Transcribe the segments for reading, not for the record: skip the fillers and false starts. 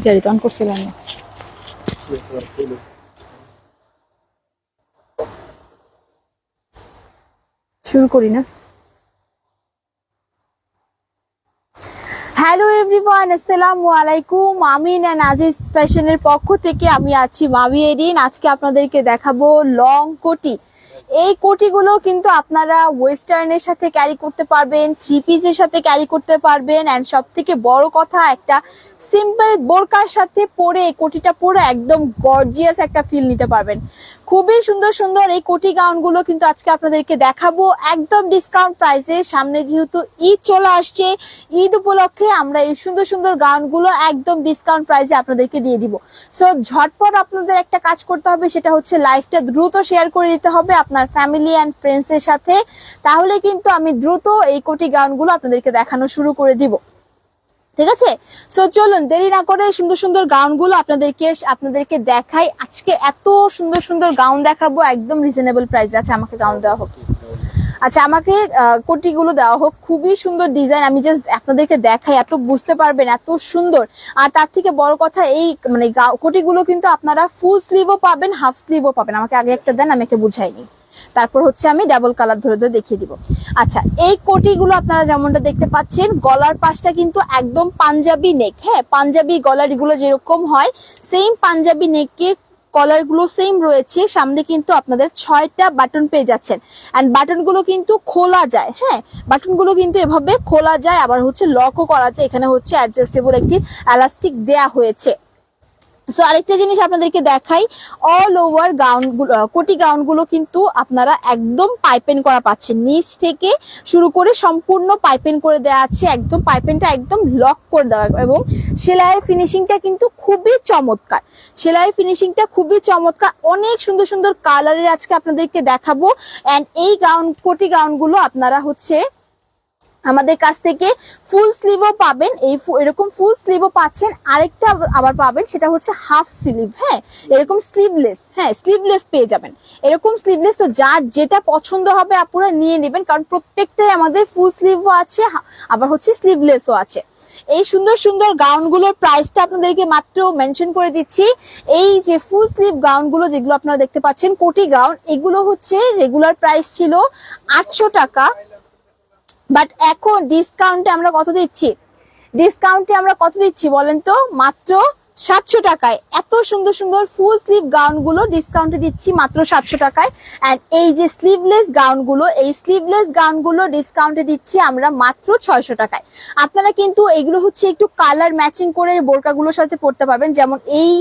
গাড়ি তো অন করছিলাম না। শুরু করি না। হ্যালো এভরিওয়ান, আসসালামু আলাইকুম। আমি না নাজিস ফ্যাশনের পক্ষ থেকে আমি আছি মামি এরিন। আজকে আপনাদেরকে দেখাবো লং কোটি। এই কোটিগুলো কিন্তু আপনারা ওয়েস্টার্নের সাথে ক্যারি করতে পারবেন, থ্রি পিসের সাথে ক্যারি করতে পারবেন, অ্যান্ড সব থেকে বড় কথা একটা সিম্পল বোরকার সাথে পরে এই কোটিটা পরে একদম গর্জিয়াস একটা ফিল নিতে পারবেন। খুবই সুন্দর সুন্দর এই কোটি গাউনগুলো কিন্তু আজকে আপনাদেরকে দেখাবো একদম ডিসকাউন্ট প্রাইসে। সামনে যেহেতু ঈদ চলে আসছে, ঈদ উপলক্ষে আমরা এই সুন্দর সুন্দর গাউনগুলো একদম ডিসকাউন্ট প্রাইসে আপনাদেরকে দিয়ে দিব। সো ঝটপট আপনাদের একটা কাজ করতে হবে, সেটা হচ্ছে লাইভটা দ্রুত শেয়ার করে দিতে হবে আপনার ফ্যামিলি অ্যান্ড ফ্রেন্ডস এর সাথে। তাহলে কিন্তু আমি দ্রুত এই কোটি গাউনগুলো আপনাদেরকে দেখানো শুরু করে দিব, ঠিক আছে? সো চলুন দেরি না করে সুন্দর সুন্দর গাউনগুলো আপনাদেরকে দেখাই। আজকে এত সুন্দর সুন্দর গাউন দেখাবো একদম রিজনেবল প্রাইসে। আচ্ছা আমাকে গাউন দেওয়া হোক, আচ্ছা আমাকে কোটিগুলো দেওয়া হোক। খুবই সুন্দর ডিজাইন, আমি জাস্ট আপনাদেরকে দেখাই, এত বুঝতে পারবেন এত সুন্দর। আর তার থেকে বড় কথা এই মানে কোটিগুলো কিন্তু আপনারা ফুল স্লিভও পাবেন, হাফ স্লিভও পাবেন। আমাকে আগে একটা দেন, আমি একটা বুঝাইনি, তারপর হচ্ছে আমি ডাবল কালার ধরে ধরে দেখিয়ে দিব। আচ্ছা এই কোটিগুলো আপনারা যেমনটা দেখতে পাচ্ছেন, গলার পাশটা কিন্তু একদম পাঞ্জাবি নেক। হ্যাঁ, পাঞ্জাবি গলার এগুলো যেরকম হয় সেম পাঞ্জাবি নেকের কলার গুলো সেম রয়েছে। সামনে কিন্তু আপনাদের 6টা বাটন পেয়ে যাচ্ছেন, এন্ড বাটন গুলো কিন্তু খোলা যায়। হ্যাঁ, বাটন গুলো কিন্তু এভাবে খোলা যায়, আবার হচ্ছে লকও করা যায়। এখানে হচ্ছে অ্যাডজাস্টেবল একটি এলাস্টিক দেয়া হয়েছে। সো আরেকটা জিনিস আপনাদেরকে দেখাই, অল ওভার গাউন কোটি গাউন গুলো কিন্তু আপনারা একদম পাইপেন করা পাচ্ছেন, নিচ থেকে শুরু করে সম্পূর্ণ পাইপেন করে দেওয়া আছে, একদম পাইপেনটা একদম লক করে দেওয়া। এবং সেলাইয়ের ফিনিশিংটা কিন্তু খুবই চমৎকার, সেলাইয়ের ফিনিশিংটা খুবই চমৎকার। অনেক সুন্দর সুন্দর কালারের আজকে আপনাদেরকে দেখাবো। এন্ড এই কোটি গাউন গুলো আপনারা হচ্ছে আমাদের কাছ থেকে ফুল স্লিভও পাবেন, এরকম ফুল স্লিভও পাচ্ছেন। আরেকটা আবার পাবেন, সেটা হচ্ছে হাফ স্লিভ। হ্যাঁ, এরকম স্লিভলেস, হ্যাঁ স্লিভলেস পেয়ে যাবেন, এরকম স্লিভলেস। তো যার যেটা পছন্দ হবে আপনারা নিয়ে নেবেন, কারণ প্রত্যেকটাই আমাদের ফুল স্লিভও আছে, আবার হচ্ছে স্লিভলেসও আছে। এই সুন্দর সুন্দর গাউনগুলোর প্রাইসটা আপনাদেরকে মাত্র মেনশন করে দিচ্ছি। এই যে ফুল স্লিভ গাউনগুলো যেগুলো আপনারা দেখতে পাচ্ছেন কোটি গাউন, এগুলো হচ্ছে রেগুলার প্রাইস ছিল 800 টাকা, বাট এখন ডিসকাউন্টে আমরা কত দিচ্ছি? ডিসকাউন্টে আমরা কত দিচ্ছি বলেন তো? মাত্র 700 টাকায় এত সুন্দর সুন্দর ফুল স্লিভ গাউন গুলো ডিসকাউন্টে দিচ্ছি মাত্র 700 টাকায়। এন্ড এই যে স্লিভলেস গাউন গুলো, এই স্লিভলেস গাউন গুলো ডিসকাউন্টে দিচ্ছি আমরা মাত্র 600 টাকায়। আপনারা কিন্তু এগুলো হচ্ছে একটু কালার ম্যাচিং করে বোরকাগুলোর সাথে পরতে পারবেন। যেমন এই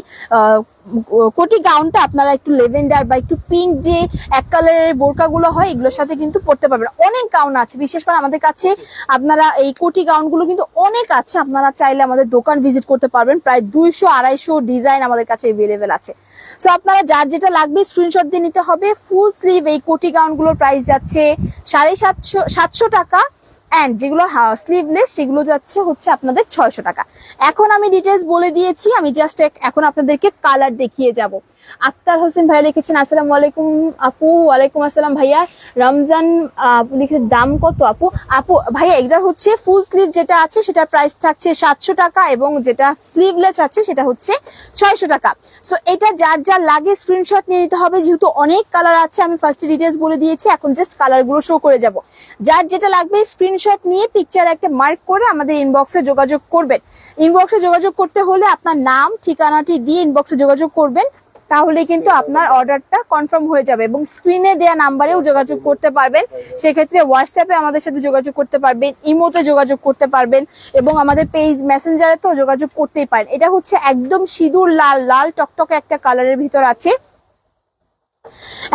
কোটি গাউনটা আপনারা একটু লেভেন্ডার বা একটু পিঙ্ক যে এক কালারের বোরকাগুলো হয় এগুলোর সাথে কিন্তু পরতে পারবেন। অনেক গাউন আছে, বিশেষ করে আমাদের কাছে আপনারা এই কোটি গাউনগুলো কিন্তু অনেক আছে। আপনারা চাইলে আমাদের দোকান ভিজিট করতে পারবেন, প্রায় 200-250 ডিজাইন আমাদের কাছে অ্যাভেলেবেল আছে। সো আপনারা যার যেটা লাগবে স্ক্রিনশট দিয়ে নিতে হবে। ফুল স্লিভ এই কোটি গাউনগুলোর প্রাইস যাচ্ছে 750 টাকা, এন্ড যেগুলো স্লিভলেস সেগুলো যাচ্ছে হচ্ছে আপনাদের 600 টাকা। এখন আমি ডিটেলস বলে দিয়েছি, আমি জাস্ট এখন আপনাদেরকে কালার দেখিয়ে যাব। আক্তার হোসেন ভাইয়া লিখেছেন আসসালামু আলাইকুম আপু। ওয়ালাইকুম আসসালাম ভাইয়া। রমজান লিখেছেন দাম কত আপু? আপু ভাইয়া এটা হচ্ছে ফুল স্লিভ যেটা আছে সেটার প্রাইস থাকছে 700 টাকা, এবং যেটা স্লিভলেস আছে সেটা হচ্ছে 600 টাকা। সো এটা যার যার লাগে স্ক্রিনশট নিয়ে নিতে হবে, যেহেতু অনেক কালার আছে। আমি ফার্স্টে ডিটেলস বলে দিয়েছি, এখন জাস্ট কালার গুলো শো করে যাব। যার যেটা লাগবে স্ক্রিনশট নিয়ে পিকচার একটা মার্ক করে আমাদের ইনবক্সে যোগাযোগ করবেন। ইনবক্সে যোগাযোগ করতে হলে আপনার নাম ঠিকানাটি দিয়ে ইনবক্সে যোগাযোগ করবেন, তাহলে কিন্তু আপনার অর্ডারটা কনফার্ম হয়ে যাবে। এবং স্ক্রিনে দেয়া নাম্বারেও যোগাযোগ করতে পারবেন, সেক্ষেত্রে হোয়াটসঅ্যাপে আমাদের সাথে যোগাযোগ করতে পারবেন, ইমোতে যোগাযোগ করতে পারবেন, এবং আমাদের পেজ মেসেঞ্জারে তো যোগাযোগ করতেই পারেন। এটা হচ্ছে একদম সিঁদুর লাল, লাল টকটকে একটা কালারের ভিতর আছে।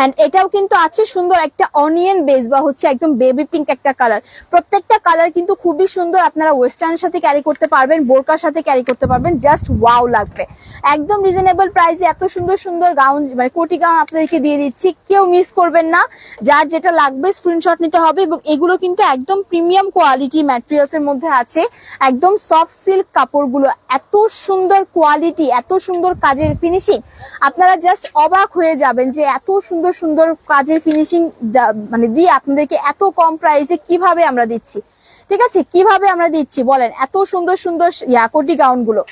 এন্ড এটাও কিন্তু আছে সুন্দর একটা অনিয়ন বেস বা হচ্ছে একদম বেবি পিঙ্ক একটা কালার। প্রত্যেকটা কালার কিন্তু খুবই সুন্দর, আপনারা ওয়েস্টার্নের সাথে ক্যারি করতে পারবেন, বোরকার সাথে ক্যারি করতে পারবেন, জাস্ট ওয়াও লাগবে। একদম রিজনেবল প্রাইসে এত সুন্দর সুন্দর গাউন মানে কোটি গাউন আপনাদেরকে দিয়ে দিচ্ছি, কেউ মিস করবেন না। যার যেটা লাগবে স্ক্রিনশট নিতে হবে। এবং এগুলো কিন্তু একদম প্রিমিয়াম কোয়ালিটি ম্যাটেরিয়ালস এর মধ্যে আছে, একদম সফট সিল্ক কাপড়গুলো, এত সুন্দর কোয়ালিটি, এত সুন্দর কাজের ফিনিশিং, আপনারা জাস্ট অবাক হয়ে যাবেন যে এত সুন্দর সুন্দর কাজের ফিনিশিং মানে দিয়ে আপনাদেরকে এত কম প্রাইসে কিভাবে আমরা দিচ্ছি। ঠিক আছে, কিভাবে আমরা দিচ্ছি বলেন এত সুন্দর সুন্দর কোটি গাউন গুলো?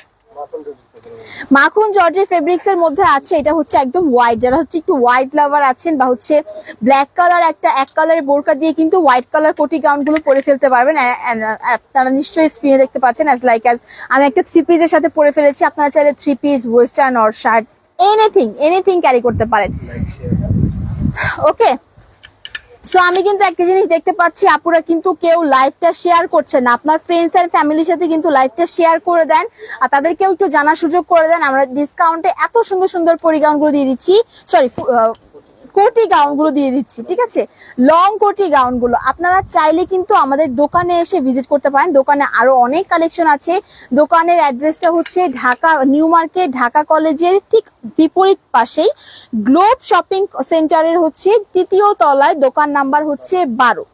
মাখন জর্জের ফেব্রিক্স এর মধ্যে আছে, এটা হচ্ছে একদম হোয়াইট, যারা হচ্ছে একটু হোয়াইট লাভার আছেন বা হচ্ছে ব্ল্যাক কালার এক কালারের বোরকা দিয়ে কিন্তু হোয়াইট কালার কোটি গাউন গুলো পরে ফেলতে পারবেন। আপনারা নিশ্চয়ই স্ক্রিনে দেখতে পাচ্ছেন অ্যাজ লাইক অ্যাজ আমি একটা থ্রি পিসের সাথে পরে ফেলেছি। আপনারা চাইলে three piece, western or shirt, anything carry করতে পারেন। ওকে, সো আমি কিন্তু একটা জিনিস দেখতে পাচ্ছি, আপুরা কিন্তু কেউ লাইভটা শেয়ার করছে না। আপনার ফ্রেন্ডস এন্ড ফ্যামিলির সাথে কিন্তু লাইভটা শেয়ার করে দেন আর তাদেরকেও একটু জানার সুযোগ করে দেন। আমরা ডিসকাউন্টে এত সুন্দর সুন্দর পরিগাউন গুলো দিয়ে দিচ্ছি, সরি কোটি গাউন গুলো দিয়ে দিচ্ছি, ঠিক আছে? লং কোটি গাউন গুলো আপনারা চাইলে কিন্তু আমাদের দোকানে এসে ভিজিট করতে পারেন। দোকানে আরো অনেক কালেকশন আছে। দোকানের অ্যাড্রেসটা হচ্ছে ঢাকা নিউ মার্কেট, ঢাকা কলেজের ঠিক বিপরীত পাশেই গ্লোব শপিং সেন্টারের হচ্ছে 3য় তলায়, দোকান নাম্বার হচ্ছে 12।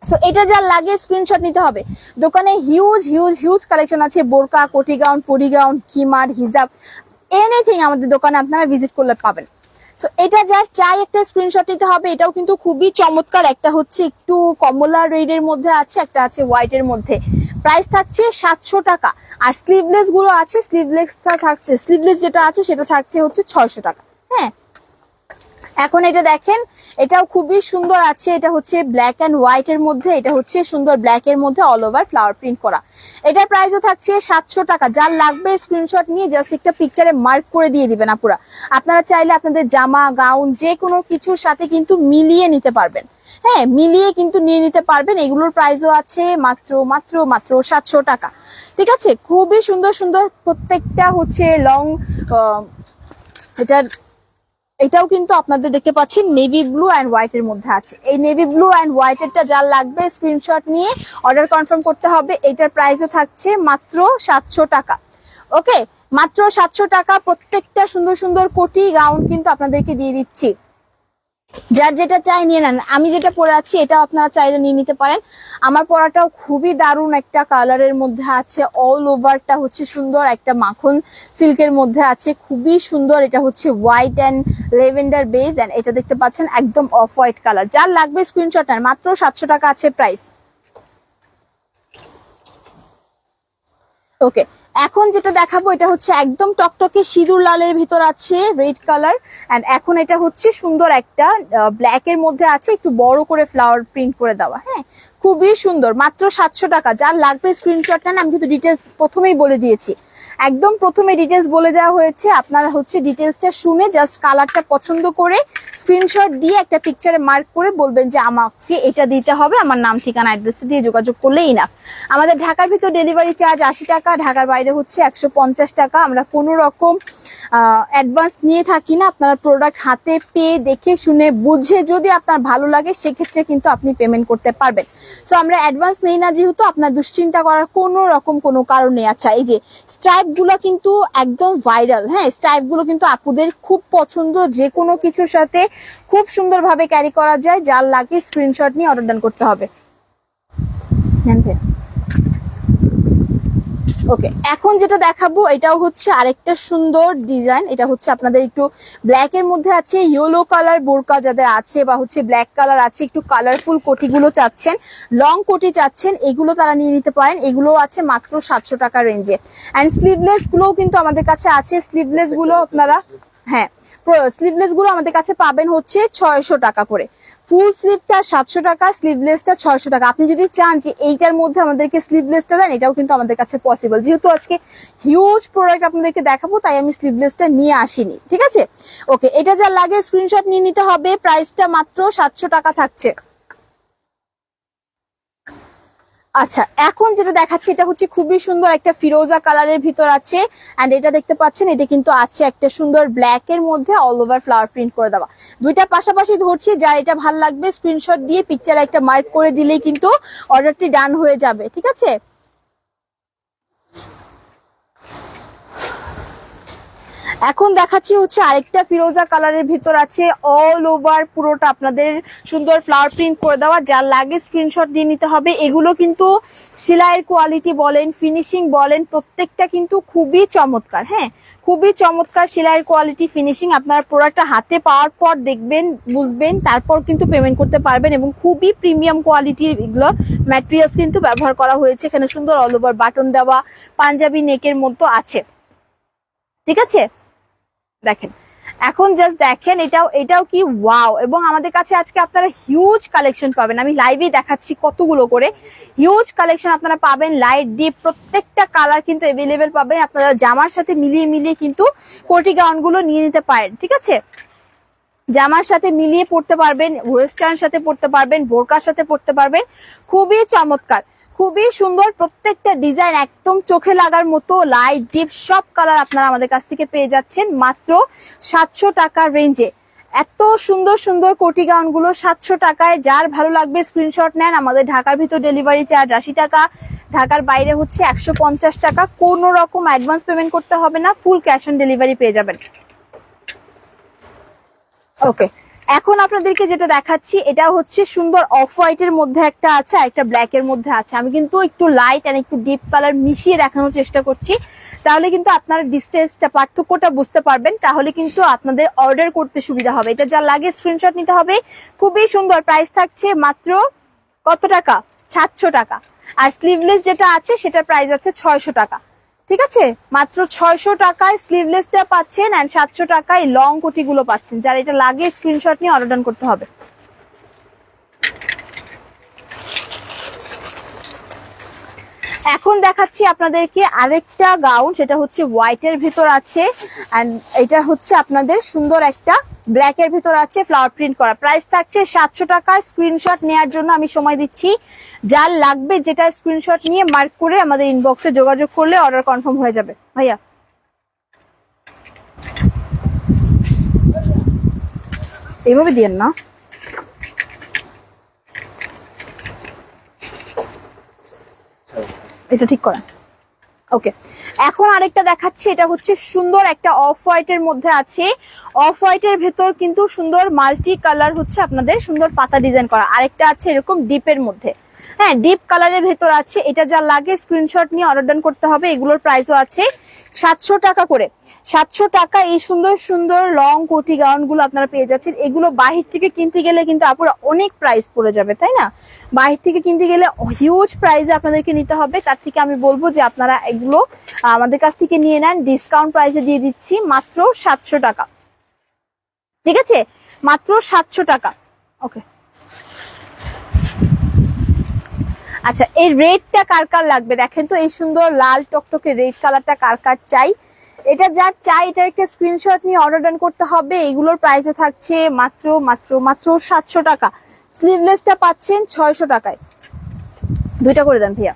সো এটা যা লাগে স্ক্রিনশট নিতে হবে। দোকানে হিউজ কালেকশন আছে, বোরকা, কোটি গাউন, পরি গাউন, কিমার, হিজাব, এনিথিং আমাদের দোকানে আপনারা ভিজিট করলে পাবেন। সো এটা যার চাই একটা স্ক্রিনশট নিতে হবে। এটাও কিন্তু খুবই চমৎকার, একটা হচ্ছে একটু কমলা রেড মধ্যে আছে, একটা আছে হোয়াইট এর মধ্যে। প্রাইস থাকছে 700 টাকা। আর স্লিভলেস গুলো আছে, স্লিভলেস যেটা আছে সেটা থাকছে হচ্ছে 600 টাকা। হ্যাঁ, এখন এটা দেখেন, এটাও খুবই সুন্দর আছে। এটা হচ্ছে ব্ল্যাক এন্ড হোয়াইট এর মধ্যে, এটা হচ্ছে সুন্দর ব্ল্যাক এর মধ্যে অল ওভার ফ্লাওয়ার প্রিন্ট করা। এটার প্রাইসও থাকছে 700 টাকা। যার লাগবে স্ক্রিনশট নিয়ে জাস্ট একটা পিকচারে মার্ক করে দিয়ে দিবেন আপুরা। আপনারা চাইলে আপনাদের জামা, গাউন যে কোনো কিছুর সাথে কিন্তু মিলিয়ে নিতে পারবেন। হ্যাঁ, মিলিয়ে কিন্তু নিয়ে নিতে পারবেন। এগুলোর প্রাইসও আছে মাত্র 700 টাকা। ঠিক আছে, খুবই সুন্দর প্রত্যেকটা হচ্ছে লং। এটাও কিন্তু আপনাদের দেখতে পাচ্ছেন নেভি ব্লু অ্যান্ড হোয়াইট এর মধ্যে আছে। এই নেভি ব্লু অ্যান্ড হোয়াইট এরটা যার লাগবে স্ক্রিনশট নিয়ে অর্ডার কনফার্ম করতে হবে। এটার প্রাইসও থাকছে মাত্র 700 টাকা। ওকে, মাত্র 700 টাকা। প্রত্যেকটা সুন্দর কোটি গাউন কিন্তু আপনাদেরকে দিয়ে দিচ্ছি। যার যেটা চাই নিয়ে নেন। আমি যেটা পরে আছি এটাও আপনারা চাইলে নিয়ে নিতে পারেন। আমার পরাটাও খুবই দারুণ একটা কালারের মধ্যে আছে, অল ওভারটা হচ্ছে সুন্দর একটা মাখন সিল্কের মধ্যে আছে, খুবই সুন্দর। এটা হচ্ছে white and lavender base, and এটা দেখতে পাচ্ছেন একদম অফ হোয়াইট কালার। যার লাগবে স্ক্রিনশট নেন, মাত্র 700 টাকা আছে প্রাইস। ওকে, এখন যেটা দেখাবো এটা হচ্ছে একদম টকটকে সিঁদুর লালের ভিতর আছে রেড কালার, এন্ড এখন এটা হচ্ছে সুন্দর একটা ব্ল্যাক এর মধ্যে আছে, একটু বড় করে ফ্লাওয়ার প্রিন্ট করে দেওয়া। হ্যাঁ, খুবই সুন্দর, মাত্র 700 টাকা। যার লাগবে স্ক্রিনশট নেন। আমি কিন্তু ডিটেলস প্রথমেই বলে দিয়েছি, একদম প্রথমে ডিটেলস বলে দেওয়া হয়েছে। আপনারা হচ্ছে ডিটেলসটা শুনে জাস্ট কালারটা পছন্দ করে স্ক্রিনশট দিয়ে একটা পিকচারে মার্ক করে বলবেন যে আমাকে এটা দিতে হবে, আমার নাম, ঠিকানা, অ্যাড্রেস দিয়ে যোগাযোগ করলেই না। আমাদের ঢাকার ভিতর ডেলিভারি চার্জ 80 টাকা, ঢাকার বাইরে হচ্ছে 150 টাকা। আমরা কোনো রকম অ্যাডভান্স নিয়ে থাকি না। আপনারা প্রোডাক্ট হাতে পেয়ে দেখে শুনে বুঝে যদি আপনার ভালো লাগে সেক্ষেত্রে কিন্তু আপনি পেমেন্ট করতে পারবেন। সো আমরা অ্যাডভান্স নেই না, যেহেতু আপনার দুশ্চিন্তা করার কোনো রকম কোনো কারণ নেই। আচ্ছা, এই যে স্ট্রাইপ গুলো কিন্তু একদম ভাইরাল। হ্যাঁ, স্ট্রাইপ গুলো কিন্তু আপুদের খুব পছন্দ, যে কোনো কিছুর সাথে খুব সুন্দরভাবে ক্যারি করা যায়। যার লাগে স্ক্রিনশট নিয়ে অর্ডার ডান করতে হবে। ওকে, এখন যেটা দেখাবো এটাও হচ্ছে আরেকটা সুন্দর ডিজাইন। এটা হচ্ছে আপনাদের একটু ব্ল্যাক এর মধ্যে আছে, ইয়েলো কালার বোরকা যাদের আছে বা হচ্ছে ব্ল্যাক কালার আছে, একটু কালারফুল কোটিগুলো চাচ্ছেন, লং কোটি চাচ্ছেন, এগুলো তারা নিয়ে নিতে পারেন। এগুলো আছে মাত্র 700 টাকা রেঞ্জে। অ্যান্ড স্লিভলেস গুলোও কিন্তু আমাদের কাছে আছে। স্লিভলেস গুলো আপনারা, হ্যাঁ, স্লিভলেস গুলো আমাদের কাছে পাবেন হচ্ছে 600 টাকা করে। ফুল স্লিভটা 700 টাকা, স্লিভলেসটা 600 টাকা। আপনি যদি চান যে এইটার মধ্যে আমাদেরকে স্লিভলেসটা দেন, এটাও কিন্তু আমাদের কাছে পসিবল। যেহেতু আজকে হিউজ প্রোডাক্ট আপনাদেরকে দেখাবো তাই আমি স্লিভলেসটা নিয়ে আসিনি, ঠিক আছে? ওকে, এটা যা লাগে স্ক্রিনশট নিয়ে নিতে হবে। প্রাইসটা মাত্র 700 টাকা থাকছে। আচ্ছা, এখন যেটা দেখাচ্ছি এটা হচ্ছে খুবই সুন্দর একটা ফিরোজা কালারের ভিতর আছে, এন্ড এটা দেখতে পাচ্ছেন এটা কিন্তু আছে একটা সুন্দর ব্ল্যাক এর মধ্যে অল ওভার ফ্লাওয়ার প্রিন্ট করে দেওয়া। দুইটা পাশাপাশি ধরছি, যার এটা ভাল লাগবে স্ক্রিনশট দিয়ে পিকচারে একটা মার্ক করে দিলেই কিন্তু অর্ডারটি ডান হয়ে যাবে, ঠিক আছে? এখন দেখাচ্ছি হচ্ছে আরেকটা ফিরোজা কালারের ভিতর আছে, অল ওভার পুরোটা আপনাদের সুন্দর ফ্লাওয়ার প্রিন্ট করে দেওয়া। যার লাগে স্ক্রিনশট দিয়ে নিতে হবে। এগুলো কিন্তু সেলাইয়ের কোয়ালিটি বলেন, ফিনিশিং বলেন, প্রত্যেকটা কিন্তু খুবই চমৎকার। হ্যাঁ, খুবই চমৎকার সেলাইয়ের কোয়ালিটি, ফিনিশিং। আপনার প্রোডাক্টটা হাতে পাওয়ার পর দেখবেন, বুঝবেন, তারপর কিন্তু পেমেন্ট করতে পারবেন। এবং খুবই প্রিমিয়াম কোয়ালিটির এগুলো ম্যাটেরিয়ালস কিন্তু ব্যবহার করা হয়েছে। এখানে সুন্দর অল ওভার বাটন দেওয়া পাঞ্জাবি নেকের মতো আছে। ঠিক আছে, দেখেন এখন জাস্ট দেখেন এটাও কি ওয়াও। এবং আমাদের কাছে আজকে আপনারা হিউজ কালেকশন পাবেন, আমি লাইভে দেখাচ্ছি কতগুলো করে হিউজ কালেকশন আপনারা পাবেন। লাইট ডিপ প্রত্যেকটা কালার কিন্তু অ্যাভেলেবেল পাবেন, আপনারা জামার সাথে মিলিয়ে মিলিয়ে কিন্তু কোটি গাউন গুলো নিয়ে নিতে পারেন। ঠিক আছে, জামার সাথে মিলিয়ে পড়তে পারবেন, ওয়েস্টার্ন সাথে পড়তে পারবেন, বোরকার সাথে পড়তে পারবেন, খুবই চমৎকার, খুবই সুন্দর। প্রত্যেকটা ডিজাইন একদম চোখে লাগার মতো, লাইট ডিপ সব কালার আপনারা আমাদের কাছ থেকে পেয়ে যাচ্ছেন মাত্র 700 টাকার রেঞ্জে। এত সুন্দর সুন্দর কোটি গাউন গুলো 700 টাকায়। যার ভালো লাগবে স্ক্রিনশট নেন। আমাদের ঢাকার ভিতর ডেলিভারি চার্জ 80 টাকা, ঢাকার বাইরে হচ্ছে 150 টাকা। কোনো রকম অ্যাডভান্স পেমেন্ট করতে হবে না, ফুল ক্যাশ অন ডেলিভারি পেয়ে যাবেন। ওকে, এখন আপনাদেরকে যেটা দেখাচ্ছি এটা হচ্ছে সুন্দর অফ হোয়াইটের মধ্যে একটা আছে আর একটা ব্ল্যাক এর মধ্যে আছে। আমি কিন্তু একটু লাইট আর একটু ডিপ কালার মিশিয়ে দেখানোর চেষ্টা করছি, তাহলে কিন্তু আপনারা ডিস্টেন্সটা পার্থক্যটা বুঝতে পারবেন, তাহলে কিন্তু আপনাদের অর্ডার করতে সুবিধা হবে। এটা যা লাগে স্ক্রিনশট নিতে হবে। খুবই সুন্দর, প্রাইস থাকছে মাত্র কত টাকা? 700 টাকা। আর স্লিভলেস যেটা আছে সেটার প্রাইস আছে 600 টাকা। ঠিক আছে, মাত্র 600 টাকায় স্লিভলেসটা পাচ্ছেন এন্ড 700 টাকায় লং কোটি গুলো পাচ্ছেন। যার এটা লাগে স্ক্রিনশট নিয়ে অর্ডার করতে হবে। এখন দেখাচ্ছি আপনাদেরকে আরেকটা গাউন, সেটা হচ্ছে হোয়াইটের ভিতর আছে এন্ড এটা হচ্ছে আপনাদের সুন্দর একটা ব্ল্যাক এর ভিতর আছে ফ্লাওয়ার প্রিন্ট করা। প্রাইস থাকছে 700 টাকা। স্ক্রিনশট নেওয়ার জন্য আমি সময় দিচ্ছি, যার লাগবে যেটা স্ক্রিনশট নিয়ে মার্ক করে আমাদের ইনবক্সে যোগাযোগ করলে অর্ডার কনফার্ম হয়ে যাবে। ভাইয়া এইভাবে দিয়েন না, এটা ঠিক করেন। ওকে, এখন আরেকটা দেখাচ্ছি, এটা হচ্ছে সুন্দর একটা অফ হোয়াইটের মধ্যে আছে। অফ হোয়াইটের ভেতর কিন্তু সুন্দর মাল্টি কালার হচ্ছে আপনাদের সুন্দর পাতা ডিজাইন করা। আরেকটা আছে এরকম ডিপের মধ্যে, হ্যাঁ ডিপ কালারের ভেতর আছে। এটা যা লাগে স্ক্রিনশট নিয়ে অর্ডার করতে হবে। এগুলোর প্রাইসও আছে 700 টাকা করে। 700 টাকা এই সুন্দর সুন্দর লং কোটি গাউন গুলো আপনারা পেয়ে যাচ্ছেন। এগুলো বাহির থেকে কিনতে গেলে কিন্তু আপুরা অনেক প্রাইস পড়ে যাবে, তাই না? বাহির থেকে কিনতে গেলে হিউজ প্রাইসে আপনাদেরকে নিতে হবে। তার থেকে আমি বলবো যে আপনারা এগুলো আমাদের কাছ থেকে নিয়ে নেন, ডিসকাউন্ট প্রাইসে দিয়ে দিচ্ছি মাত্র 700 টাকা। ঠিক আছে, মাত্র 700 টাকা। ওকে, আচ্ছা এই রেডটা কার কার লাগবে দেখেন তো, এই সুন্দর লাল টকটকে রেড কালারটা কার কার চাই? এটা যার চাই এটার একটা স্ক্রিনশট নিয়ে অর্ডার ডান করতে হবে। এগুলোর প্রাইসে থাকছে মাত্র মাত্র মাত্র 700 টাকা। স্লিভলেসটা পাচ্ছেন 600 টাকায়। দুইটা করে দেন ভাইয়া।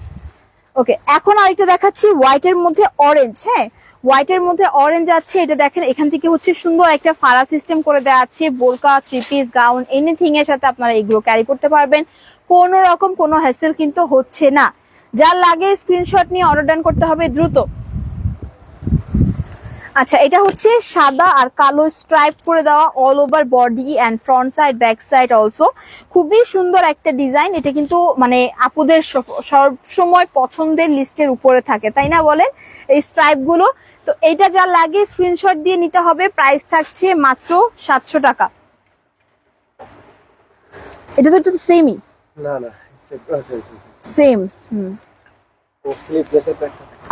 ওকে, এখন আরেকটা দেখাচ্ছি হোয়াইটের মধ্যে অরেঞ্জ। হ্যাঁ, হোয়াইটের মধ্যে অরেঞ্জ আছে। এটা দেখেন এখান থেকে হচ্ছে সুন্দর একটা ফাড়া সিস্টেম করে দেওয়া আছে। বোরকা, থ্রি পিস, গাউন এনিথিং এর সাথে আপনারা এগুলো ক্যারি করতে পারবেন। কোনো রকম কোনো হ্যাসেল কিন্তু হচ্ছে না। যার লাগে স্ক্রিনশট নিয়ে অর্ডার ডান করতে হবে দ্রুত। আচ্ছা, এটা হচ্ছে সাদা আর কালো স্ট্রাইপ করে দেওয়া all over body and front side back side also. খুবই সুন্দর একটা ডিজাইন। এটা কিন্তু মানে আপুদের সব সময় পছন্দের লিস্টের উপরে থাকে, তাই না বলেন, এই স্ট্রাইপ গুলো। তো এইটা যা লাগে স্ক্রিনশট দিয়ে নিতে হবে। প্রাইস থাকছে মাত্র 700 টাকা। এটা তো একটু সেমই, না না সেম।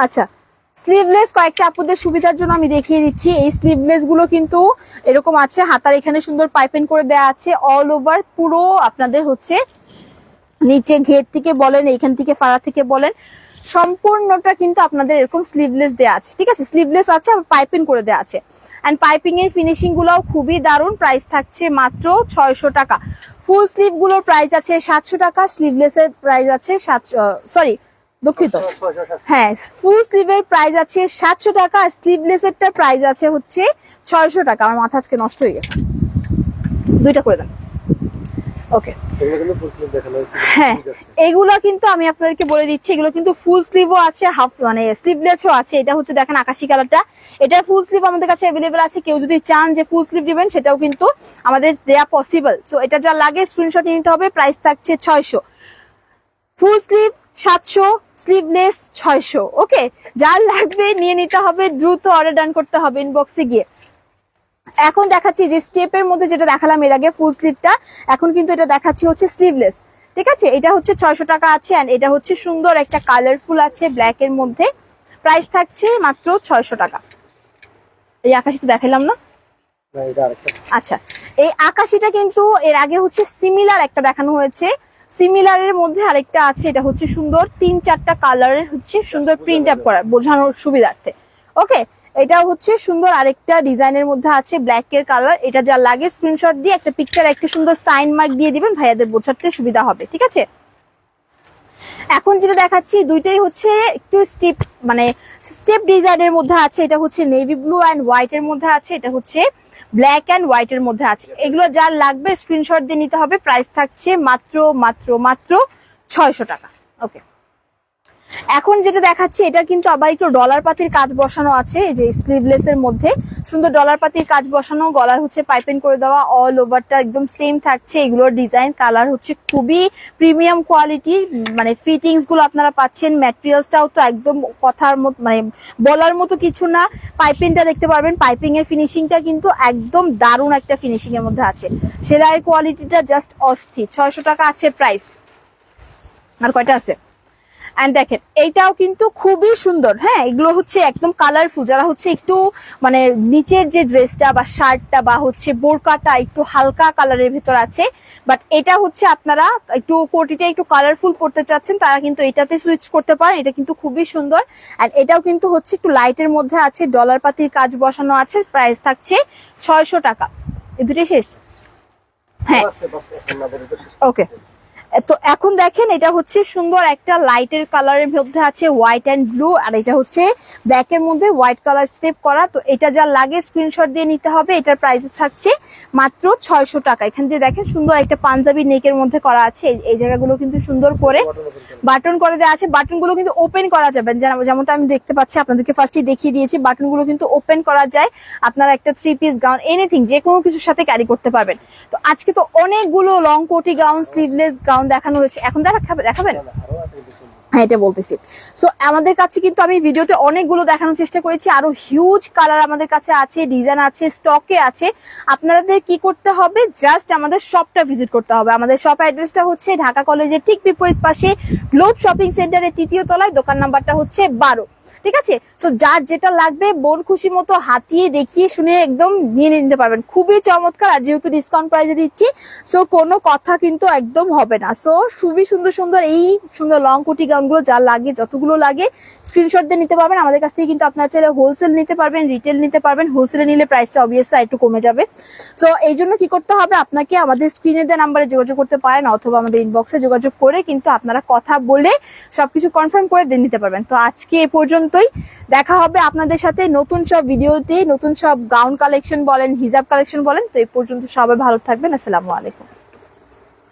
আচ্ছা, স্লিভলেস কয়েকটা আপুদের সুবিধার জন্য আমি দেখিয়ে দিচ্ছি। এই স্লিভলেস গুলো কিন্তু এরকম আছে, হাতার এখানে সুন্দর পাইপিং করে দেয়া আছে। অল ওভার পুরো আপনাদের হচ্ছে নিচে ঘের থেকে বলেন, এইখান থেকে ফাড়া থেকে বলেন, সম্পূর্ণটা কিন্তু আপনাদের এরকম স্লিভলেস দেয়া আছে। ঠিক আছে, স্লিভলেস আছে আর পাইপিং করে দেয়া আছে। এন্ড পাইপিং এর ফিনিশিং গুলাও খুবই দারুণ। প্রাইস থাকছে মাত্র 600 টাকা। ফুল স্লিভ গুলোর প্রাইস আছে 700 টাকা। স্লিভলেস এর প্রাইস আছে দুঃখিত, হ্যাঁ ফুল স্লিভের প্রাইস আছে 700 টাকা আর স্লিভলেস এরটা প্রাইস আছে হচ্ছে 600 টাকা। আমার মাথা আজকে নষ্ট হয়ে গেছে, দুইটা করে দেন। ওকে, হ্যাঁ এগুলো কিন্তু আমি আপনাদেরকে বলে দিচ্ছি, এগুলো কিন্তু ফুল স্লিভও আছে, হাফ মানে স্লিভলেসও আছে। এটা হচ্ছে দেখেন আকাশি কালারটা, এটা ফুল স্লিভ আমাদের কাছে অ্যাভেলেবেল আছে। কেউ যদি চান যে ফুল স্লিভ দিবেন সেটাও কিন্তু আমাদের দেয়া পসিবল। সো এটা যা লাগে স্ক্রিনশট নিতে হবে। প্রাইস থাকছে 600। Full sleeve 700, sleeveless 600। ওকে, যার লাগবে নিয়ে নিতে হবে, দ্রুত অর্ডার ডান করতে হবে ইনবক্সে গিয়ে। এখন দেখাচ্ছি যে স্টেপের মধ্যে যেটা দেখালাম এর আগে ফুল স্লিভটা, এখন কিন্তু এটা দেখাচ্ছি হচ্ছে স্লিভলেস। ঠিক আছে, এটা হচ্ছে 600 টাকা আছে এন্ড এটা হচ্ছে সুন্দর একটা কালারফুল আছে ব্ল্যাক এর মধ্যে। প্রাইস থাকছে মাত্র 600 টাকা। এই আকাশিটা দেখাইলাম না? আচ্ছা, এই আকাশিটা কিন্তু এর আগে হচ্ছে সিমিলার একটা দেখানো হয়েছে, সিমিলারের মধ্যে আরেকটা আছে, এটা হচ্ছে সুন্দর 3-4টা কালারের হচ্ছে সুন্দর প্রিন্ট আপ করা বোঝানোর সুবিধার্থে। ওকে, এটা হচ্ছে সুন্দর আরেকটা ডিজাইনের মধ্যে আছে ব্ল্যাক এর কালার। এটা যা লাগে স্ক্রিনশট দিয়ে একটা পিকচার একটা সুন্দর সাইন মার্ক দিয়ে দিবেন, ভাইয়াদের বোঝাতে সুবিধা হবে। ঠিক আছে, এখন যেটা দেখাচ্ছি দুইটাই হচ্ছে একটু স্টেপ মানে স্টেপ ডিজাইনের মধ্যে আছে। এটা হচ্ছে নেভি ব্লু অ্যান্ড হোয়াইট এর মধ্যে আছে, এটা হচ্ছে ব্ল্যাক অ্যান্ড হোয়াইট এর মধ্যে আছে। এগুলো যার লাগবে স্ক্রিনশট দিয়ে নিতে হবে। প্রাইস থাকছে মাত্র মাত্র মাত্র 600 টাকা। ওকে, এখন যেটা দেখাচ্ছি এটা কিন্তু আবার একটু ডলার পাতির কাজ বসানো আছে, এই যে স্লিভলেস এর মধ্যে সুন্দর ডলার পাতির কাজ বসানো, গলার হচ্ছে পাইপিং করে দেওয়া, অল ওভারটা একদম সেম থাকছে। এগুলোর ডিজাইন কালার হচ্ছে খুবই প্রিমিয়াম কোয়ালিটির, মানে ফিটিংস গুলো আপনারা পাচ্ছেন। ম্যাটেরিয়ালসটাও তো একদম কথার মতো মানে বলার মতো কিছু না। পাইপিংটা দেখতে পারবেন, পাইপিং এর ফিনিশিংটা কিন্তু একদম দারুণ একটা ফিনিশিং এর মধ্যে আছে। সেলাইয়ের কোয়ালিটিটা জাস্ট অস্থির। 600 টাকা আছে প্রাইস। আর কয়টা আছে? এন্ড দেখেন এইটাও কিন্তু খুবই সুন্দর। হ্যাঁ, এগুলো হচ্ছে একদম কালারফুল, যারা হচ্ছে একটু মানে নিচের যে ড্রেসটা বা শার্টটা বা হচ্ছে বোরকাটা একটু হালকা কালারের ভিতর আছে, বাট এটা হচ্ছে আপনারা একটু কোটিটা একটু কালারফুল পড়তে চাচ্ছেন, তারা কিন্তু এটাতে সুইচ করতে পারেন। এটা কিন্তু খুবই সুন্দর। এন্ড এটাও কিন্তু হচ্ছে একটু লাইটের মধ্যে আছে, ডলার পাতির কাজ বসানো আছে। প্রাইস থাকছে 600 টাকা। এই দুটোই শেষ? হ্যাঁ, ওকে। তো এখন দেখেন এটা হচ্ছে সুন্দর একটা লাইটের কালারের মধ্যে আছে হোয়াইট এন্ড ব্লু, আর এটা হচ্ছে ব্ল্যাক এর মধ্যে হোয়াইট কালার স্টেপ করা। তো এটা যা লাগে স্ক্রিনশট দিয়ে নিতে হবে। এটার প্রাইস থাকছে মাত্র 600 টাকা। এখান দিয়ে দেখেন সুন্দর একটা পাঞ্জাবি নেকের মধ্যে করা আছে। এই জায়গাগুলো কিন্তু সুন্দর করে বাটন করে দেওয়া আছে। বাটনগুলো কিন্তু ওপেন করা যাবে, যেমনটা আমি দেখতে পাচ্ছি, আপনাদেরকে ফার্স্টে দেখিয়ে দিয়েছি। বাটনগুলো কিন্তু ওপেন করা যায়। আপনারা একটা 3 পিস গাউন এনিথিং যে কোনো কিছুর সাথে ক্যারি করতে পারবেন। তো আজকে তো অনেকগুলো লং কোটি গাউন, স্লিভলেস গাউন দেখানো হয়েছে। এখন দেখাবেন? হ্যাঁ, এটা বলতেছি। সো আমাদের কাছে কিন্তু আমি ভিডিওতে অনেকগুলো দেখানোর চেষ্টা করেছি, আরো হিউজ কালার আমাদের কাছে আছে, ডিজাইন আছে, স্টকে আছে। আপনাদের কি করতে হবে, জাস্ট আমাদের শপটা ভিজিট করতে হবে। আমাদের শপ অ্যাড্রেসটা হচ্ছে ঢাকা কলেজের ঠিক বিপরীত পাশে গ্লোব শপিং সেন্টারের 3য় তলায়, দোকান নাম্বারটা হচ্ছে 12। ঠিক আছে, সো যার যেটা লাগবে বোন খুশি মতো হাতিয়ে দেখিয়ে শুনে একদম নিয়ে নিতে পারবেন। খুবই চমৎকার, আর যেহেতু ডিসকাউন্ট প্রাইসে দিচ্ছি সো কোনো কথা কিন্তু একদম হবে না। সো খুবই সুন্দর সুন্দর এই সুন্দর লং কোটি গাউনগুলো যা লাগে, যতগুলো লাগে স্ক্রিনশট দিয়ে নিতে পারবেন। আমাদের কাছ থেকে কিন্তু আপনারা চাইলে হোলসেল নিতে পারবেন, রিটেল নিতে পারবেন। হোলসেলে নিলে প্রাইসটা অবভিয়াসলি একটু কমে যাবে। সো এই জন্য কি করতে হবে, আপনাকে আমাদের স্ক্রিনে দেওয়া নাম্বারে যোগাযোগ করতে পারেন, অথবা আমাদের ইনবক্সে যোগাযোগ করে কিন্তু আপনারা কথা বলে সবকিছু কনফার্ম করে দিয়ে নিতে পারবেন। তো আজকে এ পর্যন্তই, দেখা হবে আপনাদের সাথে নতুন সব ভিডিওতে, নতুন সব গাউন কালেকশন বলেন, হিজাব কালেকশন বলেন। তো এই পর্যন্ত সবাই ভালো থাকবেন। আসসালামু আলাইকুম।